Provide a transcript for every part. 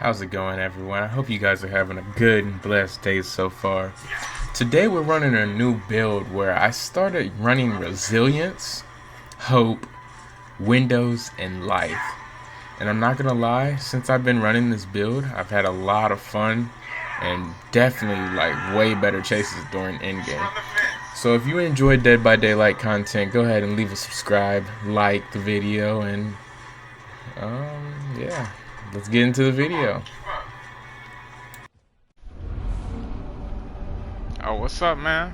How's it going, everyone? I hope you guys are having a good and blessed day so far. Today we're running a new build where I started running Resilience, Hope, Windows, and Life. And I'm not gonna lie, since I've been running this build, I've had a lot of fun and definitely like way better chases during endgame. So if you enjoy Dead by Daylight content, go ahead and leave a subscribe, like the video, and yeah, let's get into the video. Oh, what's up, man?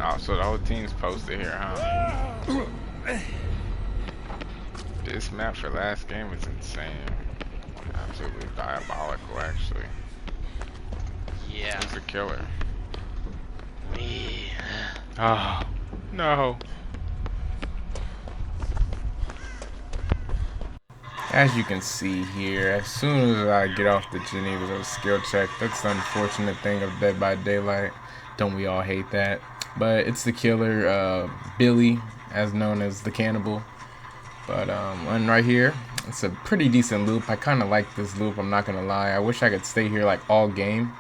Oh, so the whole team's posted here, huh? This map for last game was insane. Absolutely diabolical, actually. Yeah. Who's the killer? Me. Oh, no. As you can see here, as soon as I get off the Jenny with a skill check, that's the unfortunate thing of Dead by Daylight. Don't we all hate that? But it's the killer, Billy, as known as the Cannibal. But and right here, it's a pretty decent loop. I kind of like this loop, I'm not gonna lie. I wish I could stay here like all game,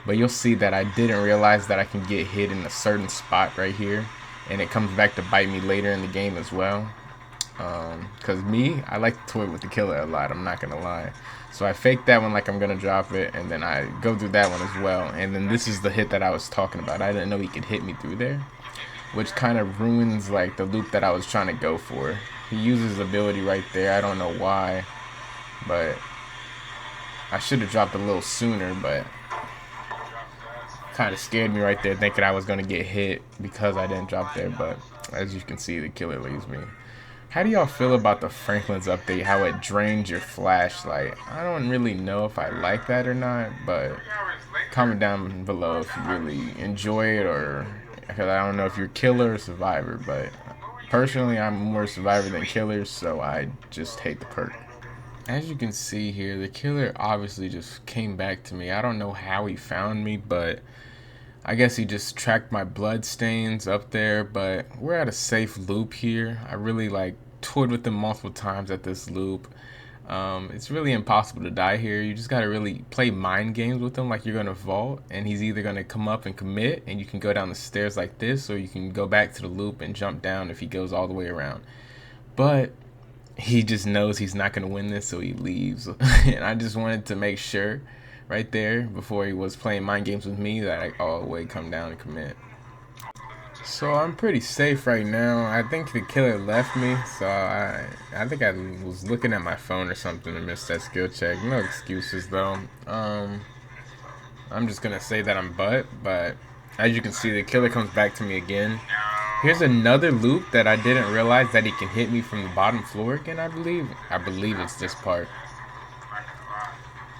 but you'll see that I didn't realize that I can get hit in a certain spot right here, and it comes back to bite me later in the game as well. Cause me, I like to toy with the killer a lot, I'm not gonna lie. So I fake that one like I'm gonna drop it, and then I go through that one as well. And then this is the hit that I was talking about. I didn't know he could hit me through there, which kind of ruins like the loop that I was trying to go for. He uses his ability right there. I don't know why, but I should have dropped a little sooner, but kind of scared me right there thinking I was going to get hit because I didn't drop there. But as you can see, the killer leaves me. How do y'all feel about the Franklin's update, how it drains your flashlight? I don't really know if I like that or not, but comment down below if you really enjoy it, or because I don't know if you're killer or survivor, but personally I'm more survivor than killer, so I just hate the perk. As you can see here, the killer obviously just came back to me. I don't know how he found me, but I guess he just tracked my blood stains up there. But we're at a safe loop here. I really like toured with him multiple times at this loop. It's really impossible to die here. You just gotta really play mind games with him, like you're gonna vault, and he's either gonna come up and commit, and you can go down the stairs like this, or you can go back to the loop and jump down if he goes all the way around. But he just knows he's not gonna win this, so he leaves. And I just wanted to make sure right there before he was playing mind games with me that I all the way come down and commit. So I'm pretty safe right now. I think the killer left me, so I think I was looking at my phone or something and missed that skill check. No excuses though. I'm just gonna say that I'm but as you can see, the killer comes back to me again. Here's another loop that I didn't realize that he can hit me from the bottom floor again, I believe. I believe it's this part.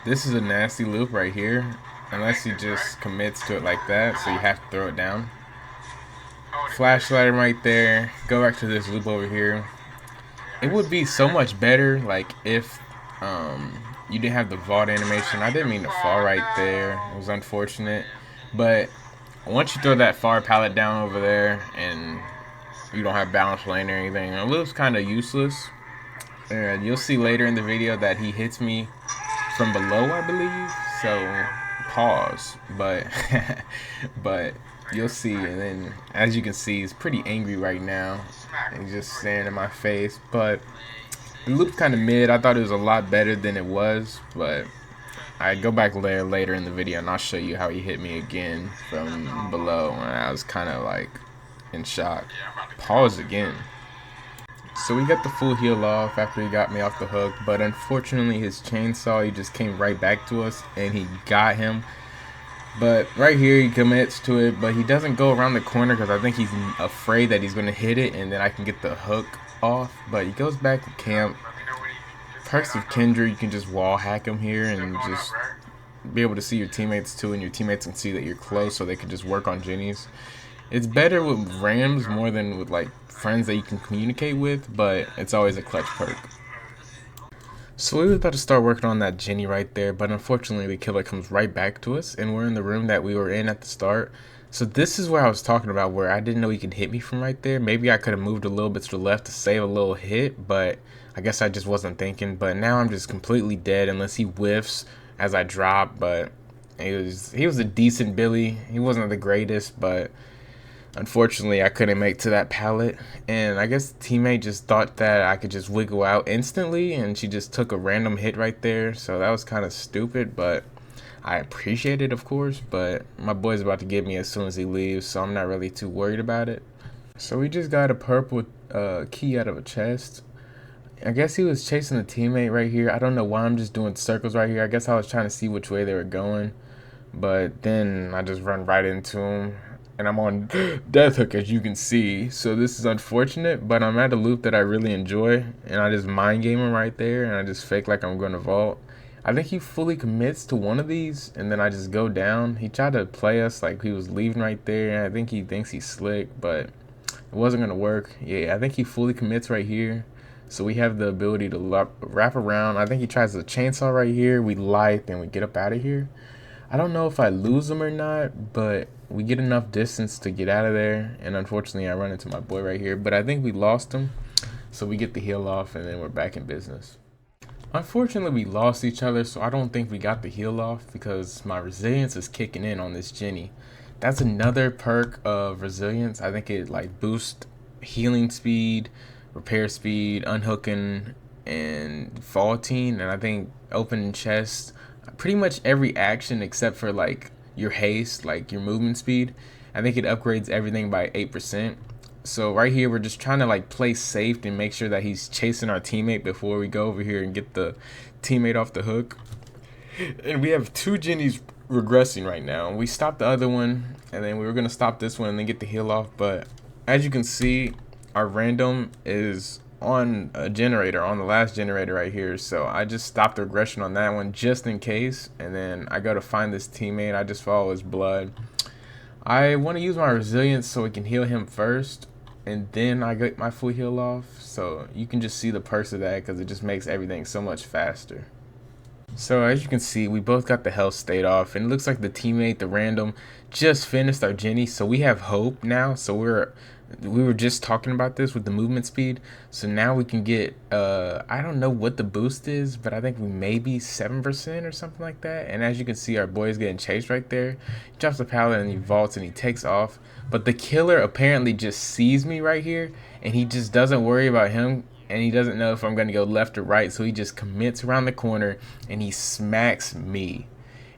This is a nasty loop right here, unless he just commits to it like that, so you have to throw it down. Flashlight right there. Go back to this loop over here. It would be so much better like if you didn't have the vault animation. I didn't mean to fall right there. It was unfortunate, but once you throw that far pallet down over there and you don't have balance lane or anything, it looks kind of useless. And you'll see later in the video that he hits me from below, I believe. So pause, but but you'll see. And then as you can see, he's pretty angry right now. He's just staring in my face. But the loop's kind of mid. I thought it was a lot better than it was, but I go back there later in the video and I'll show you how he hit me again from below, and I was kind of like in shock. Pause again. So we got the full heal off after he got me off the hook, but unfortunately his chainsaw, he just came right back to us and he got him. But right here he commits to it, but he doesn't go around the corner because I think he's afraid that he's going to hit it and then I can get the hook off. But he goes back to camp. Perks of Kendra, you can just wall hack him here and just be able to see your teammates too, and your teammates can see that you're close so they can just work on Jennies. It's better with Rams more than with like friends that you can communicate with, but it's always a clutch perk. So we were about to start working on that Jenny right there, but unfortunately the killer comes right back to us, and we're in the room that we were in at the start. So this is where I was talking about where I didn't know he could hit me from right there. Maybe I could have moved a little bit to the left to save a little hit, but I guess I just wasn't thinking. But now I'm just completely dead unless he whiffs as I drop. But he was a decent Billy. He wasn't the greatest, but unfortunately I couldn't make to that pallet. And I guess the teammate just thought that I could just wiggle out instantly, and she just took a random hit right there. So that was kind of stupid, but I appreciate it, of course, but my boy's about to get me as soon as he leaves, so I'm not really too worried about it. So we just got a purple key out of a chest. I guess he was chasing a teammate right here. I don't know why I'm just doing circles right here. I guess I was trying to see which way they were going, but then I just run right into him, and I'm on death hook, as you can see. So this is unfortunate, but I'm at a loop that I really enjoy, and I just mind game him right there, and I just fake like I'm going to vault. I think he fully commits to one of these, and then I just go down. He tried to play us like he was leaving right there, and I think he thinks he's slick, but it wasn't going to work. Yeah, I think he fully commits right here. So we have the ability to wrap around. I think he tries the chainsaw right here. We light, and we get up out of here. I don't know if I lose him or not, but we get enough distance to get out of there, and unfortunately I run into my boy right here. But I think we lost him, so we get the heal off, and then we're back in business. Unfortunately, we lost each other, so I don't think we got the heal off because my resilience is kicking in on this Jenny. That's another perk of resilience. I think it like boosts healing speed, repair speed, unhooking, and faulting. And I think opening chest, pretty much every action except for like your haste, like your movement speed. I think it upgrades everything by 8%. So right here, we're just trying to like play safe and make sure that he's chasing our teammate before we go over here and get the teammate off the hook. And we have two Jennies regressing right now. We stopped the other one, and then we were going to stop this one and then get the heal off. But as you can see, our random is on a generator, on the last generator right here. So I just stopped the regression on that one just in case. And then I go to find this teammate. I just follow his blood. I want to use my resilience so we can heal him first, and then I get my full heal off. So you can just see the perks of that because it just makes everything so much faster. So as you can see, we both got the health state off, and it looks like the teammate, the random, just finished our Jenny. So we have hope now. So we were just talking about this with the movement speed. So now we can get I don't know what the boost is, but I think we maybe 7% or something like that. And as you can see, our boy is getting chased right there. He drops the pallet and he vaults and he takes off. But the killer apparently just sees me right here, and he just doesn't worry about him, and he doesn't know if I'm going to go left or right. So he just commits around the corner and he smacks me,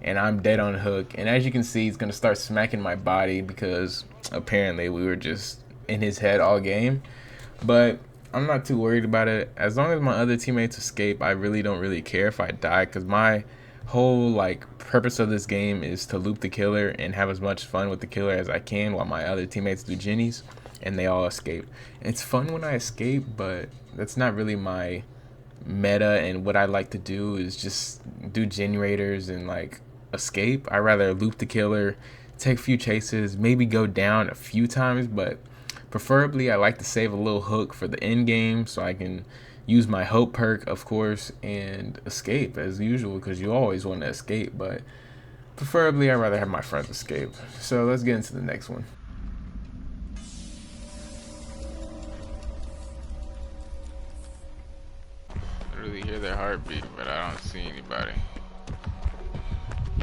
and I'm dead on hook. And as you can see, he's going to start smacking my body because apparently we were just in his head all game. But I'm not too worried about it. As long as my other teammates escape, I really don't really care if I die, because my whole like purpose of this game is to loop the killer and have as much fun with the killer as I can while my other teammates do Jennies and they all escape. And it's fun when I escape, but that's not really my meta, and what I like to do is just do generators and like escape. I rather loop the killer, take a few chases, maybe go down a few times, but preferably I like to save a little hook for the end game so I can use my hope perk, of course, and escape as usual, because you always want to escape, but preferably I'd rather have my friends escape. So let's get into the next one. I really hear their heartbeat, but I don't see anybody.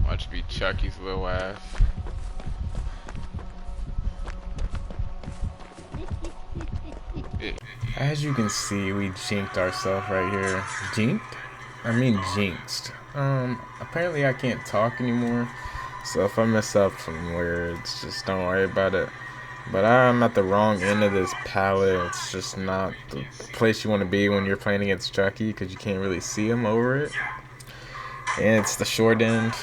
Watch me Chucky's little ass. As you can see, we jinked ourselves right here. Jinked? I mean jinxed. Apparently I can't talk anymore, so if I mess up some words, just don't worry about it. But I'm at the wrong end of this pallet. It's just not the place you want to be when you're playing against Chucky, because you can't really see him over it. And it's the short end.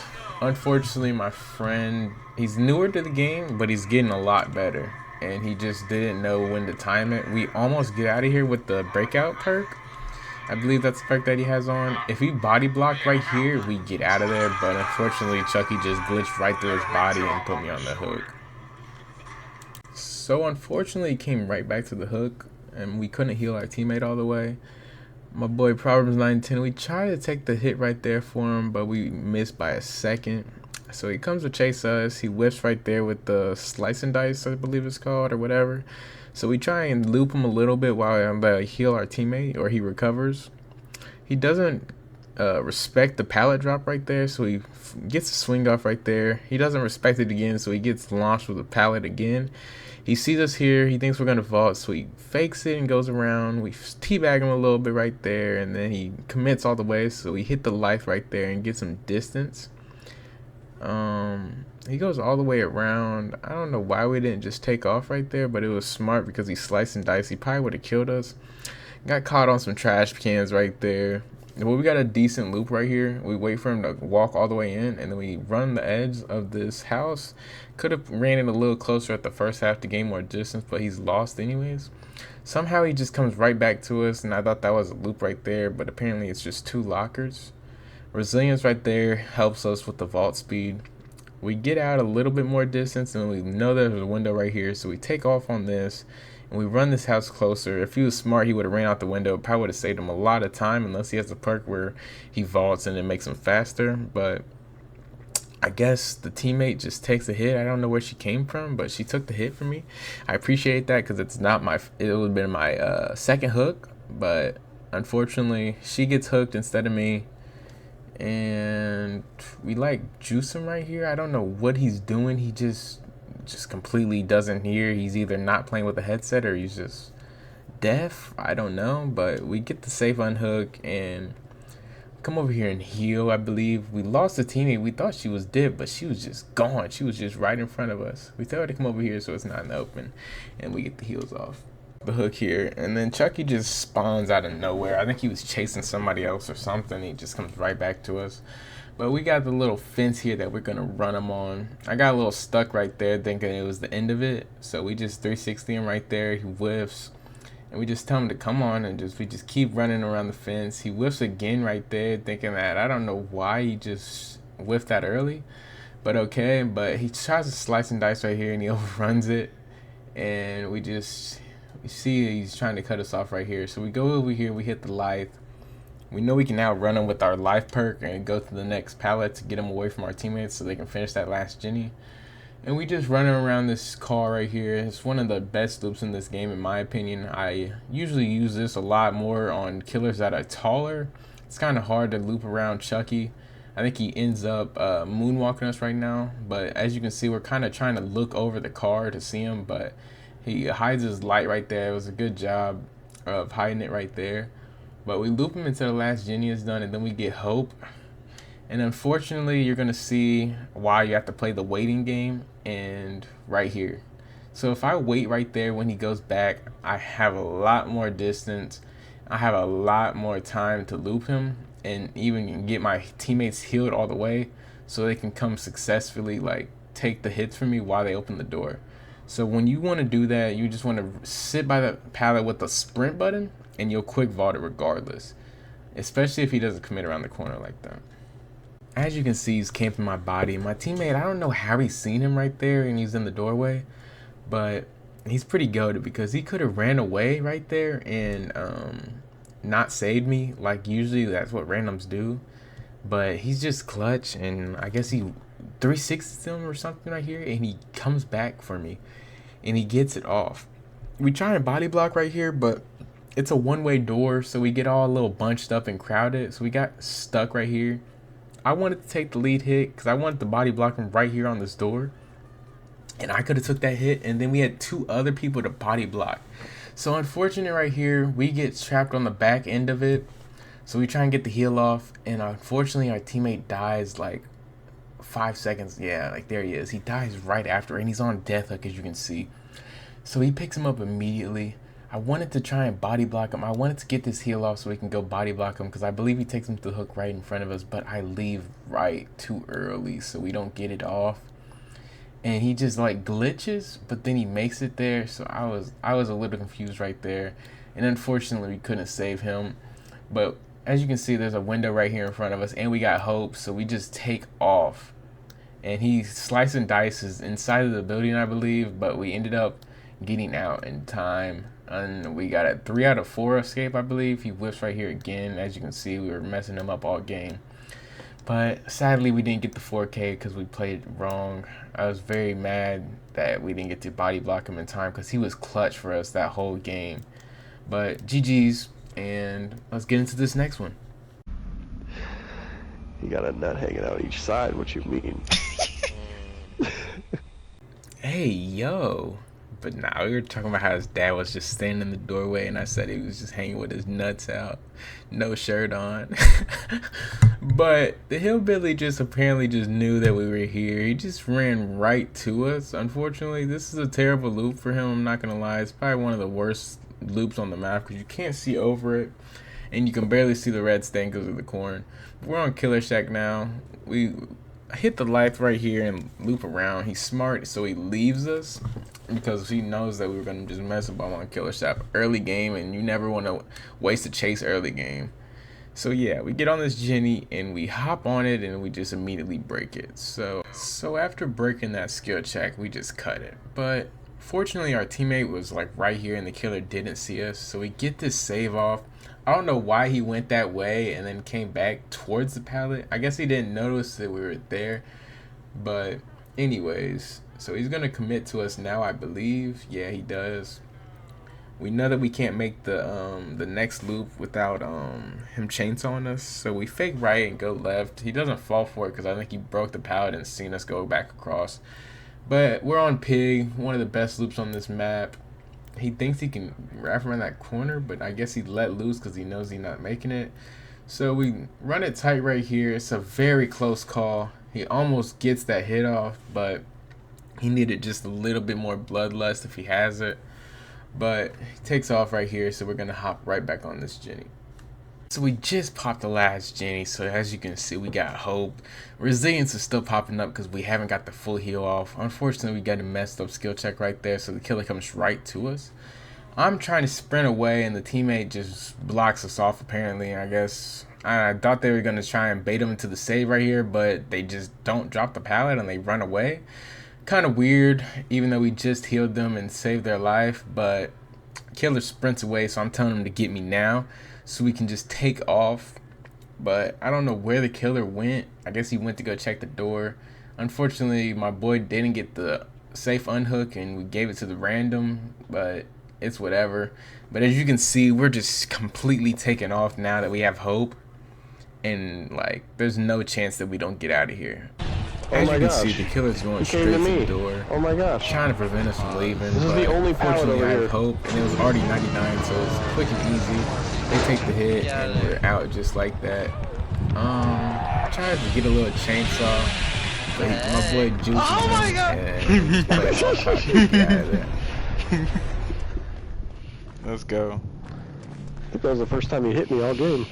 Unfortunately, my friend, he's newer to the game, but he's getting a lot better, and he just didn't know when to time it. We almost get out of here with the breakout perk. I believe that's the perk that he has on. If we body block right here, we get out of there, but unfortunately Chucky just glitched right through his body and put me on the hook. So unfortunately, he came right back to the hook, and we couldn't heal our teammate all the way. My boy Problems 910, we tried to take the hit right there for him, but we missed by a second. So he comes to chase us. He whiffs right there with the slice and dice, I believe it's called, or whatever. So we try and loop him a little bit while I heal our teammate, or he recovers. He doesn't respect the pallet drop right there, so he gets a swing off right there. He doesn't respect it again, so he gets launched with a pallet again. He sees us here. He thinks we're going to vault, so he fakes it and goes around. We teabag him a little bit right there, and then he commits all the way, so we hit the life right there and get some distance. He goes all the way around. I don't know why we didn't just take off right there, but it was smart because he sliced and diced. He probably would have killed us. Got caught on some trash cans right there. Well, we got a decent loop right here. We wait for him to walk all the way in, and then we run the edge of this house. Could have ran it a little closer at the first half to gain more distance, but he's lost anyways. Somehow he just comes right back to us, and I thought that was a loop right there, but apparently it's just 2 lockers. Resilience right there helps us with the vault speed. We get out a little bit more distance, and we know there's a window right here, so we take off on this, and we run this house closer. If he was smart, he would have ran out the window. Probably would have saved him a lot of time, unless he has a perk where he vaults and it makes him faster. But I guess the teammate just takes a hit. I don't know where she came from, but she took the hit for me. I appreciate that because it's not my. It would have been my second hook, but unfortunately, she gets hooked instead of me. And we like juice him right here. I don't know what he's doing. He just completely doesn't hear. He's either not playing with a headset or he's just deaf. I don't know, but we get the safe unhook and come over here and heal. I believe we lost a teammate. We thought she was dead, but she was just gone. She was just right in front of us. We tell her to come over here so it's not in the open, and we get the heals off the hook here. And then Chucky just spawns out of nowhere. I think he was chasing somebody else or something. He just comes right back to us. But we got the little fence here that we're gonna run him on. I got a little stuck right there thinking it was the end of it, so we just 360 him right there. He whiffs, and we just tell him to come on, and we just keep running around the fence. He whiffs again right there, thinking that I don't know why he just whiffed that early, but okay. But he tries to slice and dice right here, and he overruns it, and we see he's trying to cut us off right here. So we go over here, we hit the life. We know we can now run him with our life perk and go to the next pallet to get him away from our teammates so they can finish that last Jenny. And we just run him around this car right here. It's one of the best loops in this game in my opinion. I usually use this a lot more on killers that are taller. It's kind of hard to loop around Chucky. I think he ends up moonwalking us right now. But as you can see, we're kind of trying to look over the car to see him, but he hides his light right there. It was a good job of hiding it right there. But we loop him until the last Jenny is done, and then we get hope. And unfortunately, you're going to see why you have to play the waiting game and right here. So if I wait right there when he goes back, I have a lot more distance. I have a lot more time to loop him and even get my teammates healed all the way so they can come successfully like take the hits from me while they open the door. So when you want to do that, you just want to sit by the pallet with the sprint button and you'll quick vault it regardless, especially if he doesn't commit around the corner like that. As you can see, he's camping my body. My teammate, I don't know how he's seen him right there and he's in the doorway, but he's pretty goated because he could have ran away right there and not saved me. Like usually that's what randoms do, but he's just clutch, and I guess he 360s him or something right here, and he comes back for me and he gets it off. We try and body block right here, but it's a one-way door, so we get all a little bunched up and crowded, so we got stuck right here. I wanted to take the lead hit because I wanted to body block him right here on this door, and I could have took that hit, and then we had 2 other people to body block. So unfortunate right here, we get trapped on the back end of it, so we try and get the heal off, and unfortunately our teammate dies like 5 seconds. Yeah, like there he is. He dies right after, and he's on death hook as you can see. So he picks him up immediately. I wanted to try and body block him. I wanted to get this heal off so we can go body block him because I believe he takes him to the hook right in front of us, but I leave right too early so we don't get it off. And he just like glitches, but then he makes it there. So I was a little confused right there. And unfortunately we couldn't save him. But as you can see, there's a window right here in front of us and we got hope, so we just take off. And he slices and dices inside of the building, I believe, but we ended up getting out in time. And we got a 3 out of 4 escape, I believe. He whips right here again. As you can see, we were messing him up all game. But sadly, we didn't get the 4K because we played wrong. I was very mad that we didn't get to body block him in time because he was clutch for us that whole game. But GG's, and let's get into this next one. You got a nut hanging out each side. What you mean? Hey, yo. But nah, we were talking about how his dad was just standing in the doorway, and I said he was just hanging with his nuts out, no shirt on. But the hillbilly just apparently just knew that we were here. He just ran right to us. Unfortunately, this is a terrible loop for him. I'm not gonna lie. It's probably one of the worst loops on the map because you can't see over it, and you can barely see the red stain because of the corn. We're on Killer Shack now. We hit the lights right here and loop around. He's smart, so he leaves us because he knows that we were gonna just mess up on Killer Shack early game, and you never want to waste a chase early game. So yeah, we get on this Jenny and we hop on it and we just immediately break it. So after breaking that skill check, we just cut it. But fortunately, our teammate was like right here and the killer didn't see us. So we get this save off. I don't know why he went that way and then came back towards the pallet. I guess he didn't notice that we were there. But anyways, so he's gonna commit to us now, I believe. Yeah, he does. We know that we can't make the next loop without him chainsawing us, so we fake right and go left. He doesn't fall for it because I think he broke the pallet and seen us go back across. But we're on Pig, one of the best loops on this map. He thinks he can wrap around that corner, but I guess he let loose because he knows he's not making it. So we run it tight right here. It's a very close call. He almost gets that hit off, but he needed just a little bit more bloodlust if he has it. But he takes off right here, so we're gonna hop right back on this Jenny. So we just popped the last Jenny, so as you can see, we got hope. Resilience is still popping up because we haven't got the full heal off. Unfortunately, we got a messed up skill check right there, so the killer comes right to us. I'm trying to sprint away, and the teammate just blocks us off, apparently. I guess I thought they were gonna try and bait him into the save right here, but they just don't drop the pallet and they run away. Kind of weird, even though we just healed them and saved their life, but killer sprints away, so I'm telling him to get me now so we can just take off. But I don't know where the killer went. I guess he went to go check the door. Unfortunately, my boy didn't get the safe unhook and we gave it to the random, but it's whatever. But as you can see, we're just completely taken off now that we have hope, and like there's no chance that we don't get out of here. As you can see, the killer's going straight to the door. Oh my gosh. Trying to prevent us from leaving. This is the only pallet fortunately, over I here. have hope, and it was already 99, so it's quick and easy. They take the hit, and we're out just like that. Trying to get a little chainsaw, but my boy juices him, and he's get out of there. Let's go. I think that was the first time you hit me all game.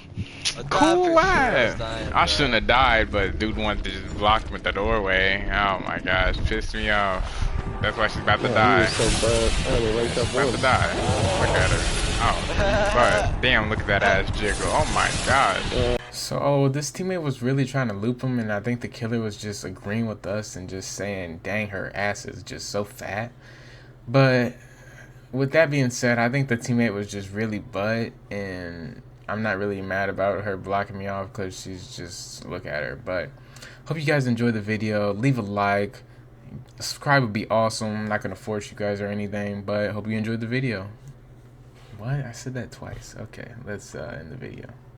Cool. I shouldn't have died, but dude wanted to just block me at the doorway. Oh my gosh, pissed me off. That's why she's about to die. He was so bad. I only ranked up About one. to die. Look at her. Oh, but damn, look at that ass jiggle. Oh my god. So this teammate was really trying to loop him, and I think the killer was just agreeing with us and just saying, dang, her ass is just so fat. But with that being said, I think the teammate was just really butt, and I'm not really mad about her blocking me off because she's just, look at her. But hope you guys enjoyed the video. Leave a like. Subscribe would be awesome. I'm not going to force you guys or anything, but hope you enjoyed the video. What? I said that twice. Okay, let's end the video.